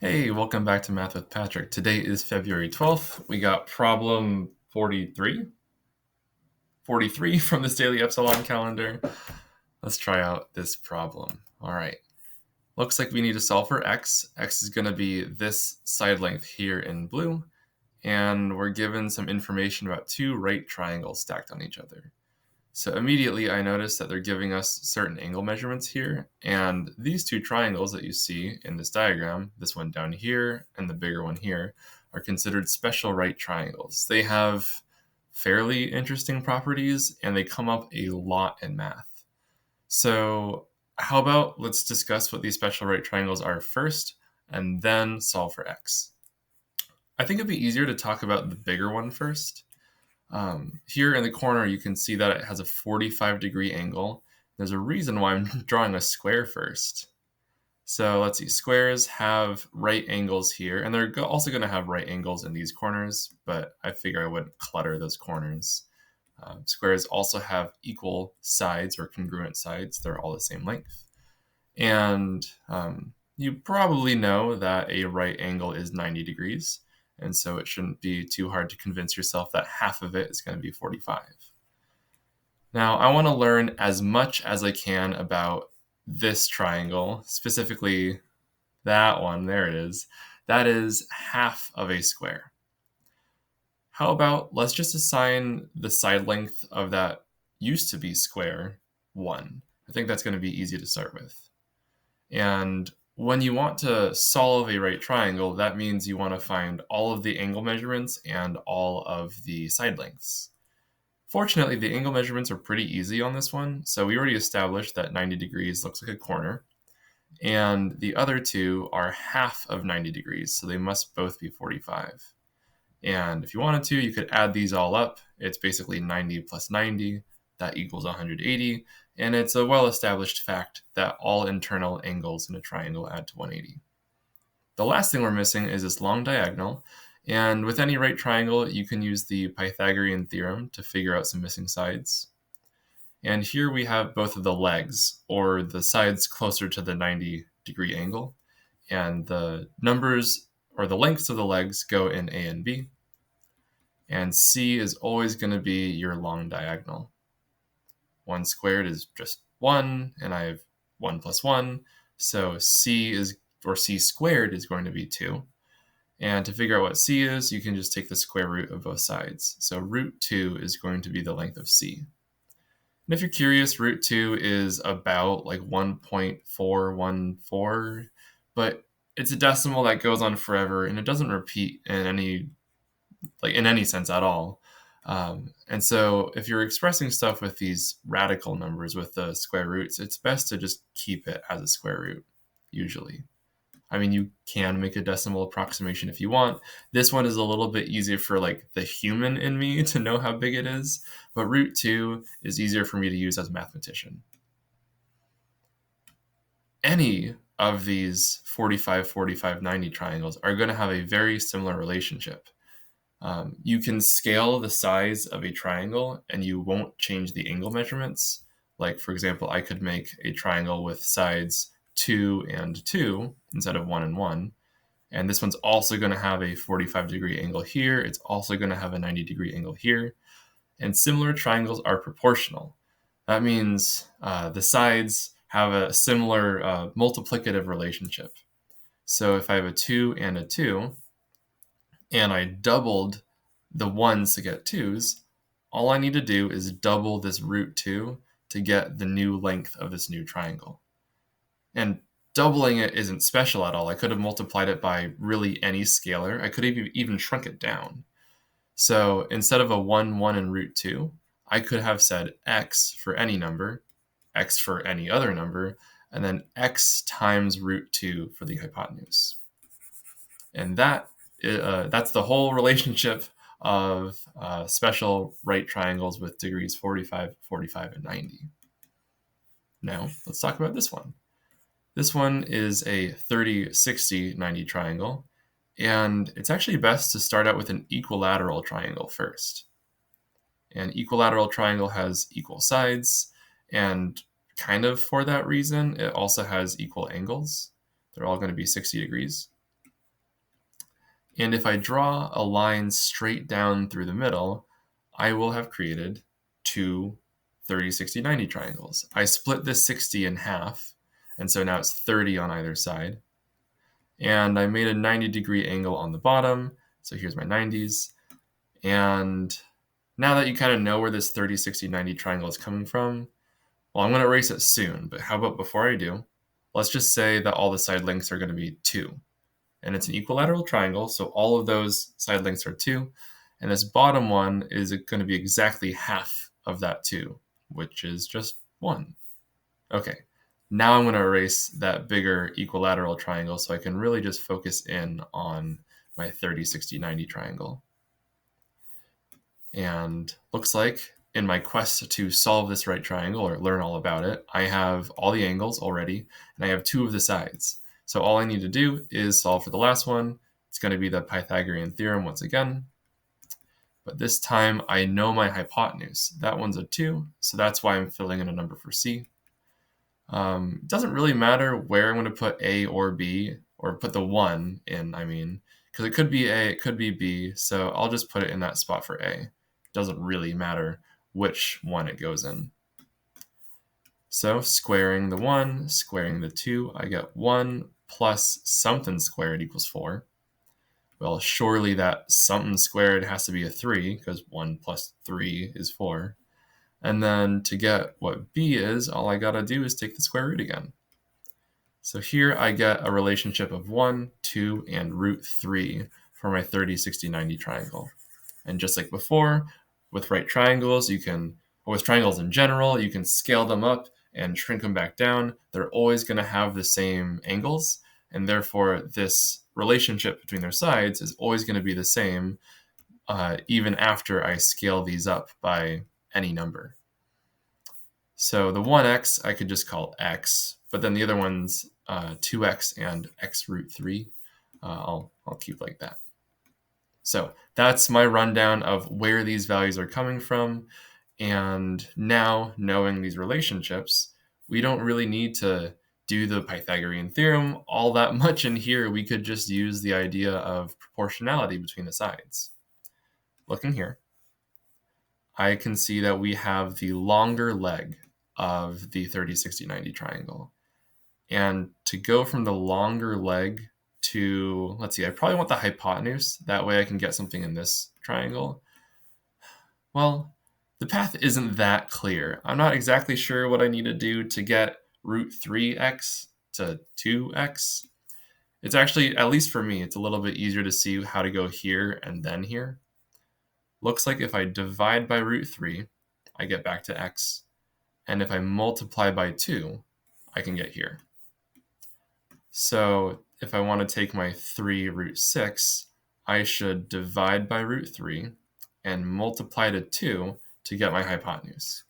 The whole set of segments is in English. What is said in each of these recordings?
Hey, welcome back to Math with Patrick. Today is February 12th. We got problem 43 from this Daily Epsilon calendar. Let's try out this problem. All right. Looks like we need to solve for x. X is going to be this side length here in blue. And we're given some information about two right triangles stacked on each other. So immediately I notice that they're giving us certain angle measurements here, and these two triangles that you see in this diagram, this one down here and the bigger one here, are considered special right triangles. They have fairly interesting properties and they come up a lot in math. So how about let's discuss what these special right triangles are first and then solve for x. I think it'd be easier to talk about the bigger one first. Here in the corner, you can see that it has a 45-degree angle. There's a reason why I'm drawing a square first. So let's see, squares have right angles here, and they're also going to have right angles in these corners, but I figure I wouldn't clutter those corners. Squares also have equal sides or congruent sides. They're all the same length. And you probably know that a right angle is 90 degrees. And so it shouldn't be too hard to convince yourself that half of it is going to be 45. Now, I want to learn as much as I can about this triangle, specifically that one, there it is. That is half of a square. How about let's just assign the side length of that used to be square 1. I think that's going to be easy to start with. And when you want to solve a right triangle, that means you want to find all of the angle measurements and all of the side lengths. Fortunately, the angle measurements are pretty easy on this one, so we already established that 90 degrees looks like a corner, and the other two are half of 90 degrees, so they must both be 45. And if you wanted to, you could add these all up. It's basically 90 plus 90, that equals 180, and it's a well-established fact that all internal angles in a triangle add to 180. The last thing we're missing is this long diagonal, and with any right triangle, you can use the Pythagorean theorem to figure out some missing sides. And here we have both of the legs, or the sides closer to the 90-degree angle, and the numbers, or the lengths of the legs, go in A and B, and C is always going to be your long diagonal. 1 squared is just 1, and I have 1 plus 1, so C squared is going to be 2. And to figure out what C is, you can just take the square root of both sides. So root 2 is going to be the length of C. And if you're curious, root 2 is about like 1.414, but it's a decimal that goes on forever, and it doesn't repeat in any sense at all. And so if you're expressing stuff with these radical numbers with the square roots, it's best to just keep it as a square root, usually. I mean, you can make a decimal approximation if you want. This one is a little bit easier for like the human in me to know how big it is, but root 2 is easier for me to use as a mathematician. Any of these 45, 45, 90 triangles are going to have a very similar relationship. You can scale the size of a triangle and you won't change the angle measurements. Like, for example, I could make a triangle with sides 2 and 2 instead of 1 and 1. And this one's also going to have a 45-degree angle here. It's also going to have a 90-degree angle here. And similar triangles are proportional. That means the sides have a similar multiplicative relationship. So if I have a 2 and a 2, and I doubled the 1s to get 2s, all I need to do is double this root 2 to get the new length of this new triangle. And doubling it isn't special at all. I could have multiplied it by really any scalar. I could have even shrunk it down. So instead of a 1, 1, and root 2, I could have said x for any number, x for any other number, and then x times root 2 for the hypotenuse. And that's the whole relationship of special right triangles with degrees 45, 45, and 90. Now, let's talk about this one. This one is a 30, 60, 90 triangle, and it's actually best to start out with an equilateral triangle first. An equilateral triangle has equal sides, and for that reason, it also has equal angles. They're all going to be 60 degrees. And if I draw a line straight down through the middle, I will have created two 30, 60, 90 triangles. I split this 60 in half, and so now it's 30 on either side. And I made a 90-degree angle on the bottom, so here's my 90s. And now that you kind of know where this 30, 60, 90 triangle is coming from, well, I'm going to erase it soon, but how about before I do, let's just say that all the side lengths are going to be 2. And it's an equilateral triangle, so all of those side lengths are 2. And this bottom one is going to be exactly half of that 2, which is just 1. Okay, now I'm going to erase that bigger equilateral triangle so I can really just focus in on my 30, 60, 90 triangle. And looks like in my quest to solve this right triangle or learn all about it, I have all the angles already, and I have 2 of the sides. So all I need to do is solve for the last one. It's going to be the Pythagorean theorem once again. But this time I know my hypotenuse. That one's a 2, so that's why I'm filling in a number for C. It doesn't really matter where I'm going to put A or B, or put the 1 in, because it could be A, it could be B, so I'll just put it in that spot for A. It doesn't really matter which one it goes in. So squaring the 1, squaring the 2, I get 1 plus something squared equals 4. Well, surely that something squared has to be a 3, because 1 plus 3 is 4. And then to get what B is, all I gotta do is take the square root again. So here I get a relationship of 1, 2, and root 3 for my 30, 60, 90 triangle. And just like before, with right triangles, or with triangles in general, you can scale them up and shrink them back down. They're always going to have the same angles, and therefore this relationship between their sides is always going to be the same, even after I scale these up by any number. So the 1x I could just call x, but then the other ones, 2x and x root 3, I'll keep like that. So that's my rundown of where these values are coming from. And now, knowing these relationships, we don't really need to do the Pythagorean theorem all that much in here. We could just use the idea of proportionality between the sides. Looking here, I can see that we have the longer leg of the 30, 60, 90 triangle. And to go from the longer leg to, let's see, I probably want the hypotenuse. That way I can get something in this triangle. Well, the path isn't that clear. I'm not exactly sure what I need to do to get root 3x to 2x. It's actually, at least for me, it's a little bit easier to see how to go here and then here. Looks like if I divide by root 3, I get back to x. And if I multiply by 2, I can get here. So if I want to take my 3 root 6, I should divide by root 3 and multiply to 2 to get my hypotenuse.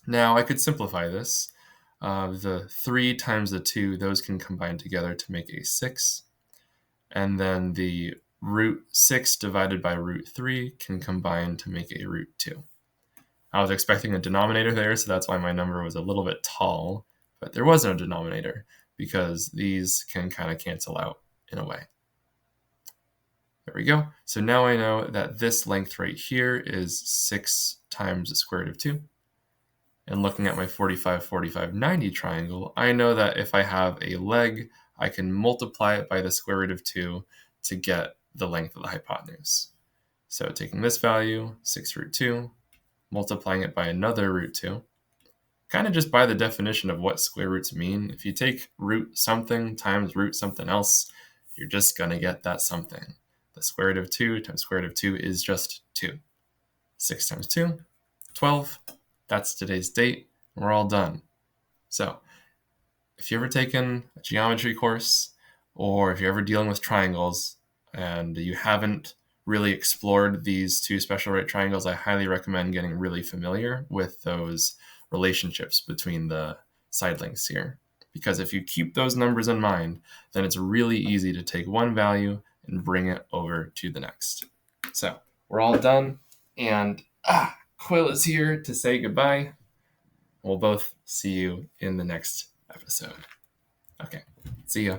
Now I could simplify this. The 3 times the 2, those can combine together to make a 6. And then the root 6 divided by root 3 can combine to make a root 2. I was expecting a denominator there, so that's why my number was a little bit tall, but there was no denominator because these can kind of cancel out in a way. There we go. So now I know that this length right here is 6 times the square root of 2. And looking at my 45, 45, 90 triangle, I know that if I have a leg, I can multiply it by the square root of 2 to get the length of the hypotenuse. So taking this value, 6 root 2, multiplying it by another root 2, kind of just by the definition of what square roots mean. If you take root something times root something else, you're just going to get that something. The square root of 2 times square root of 2 is just 2. 6 times 2, 12. That's today's date. We're all done. So if you've ever taken a geometry course, or if you're ever dealing with triangles and you haven't really explored these two special right triangles, I highly recommend getting really familiar with those relationships between the side lengths here. Because if you keep those numbers in mind, then it's really easy to take one value and bring it over to the next. So we're all done, and Quill is here to say goodbye. We'll both see you in the next episode. Okay, see ya.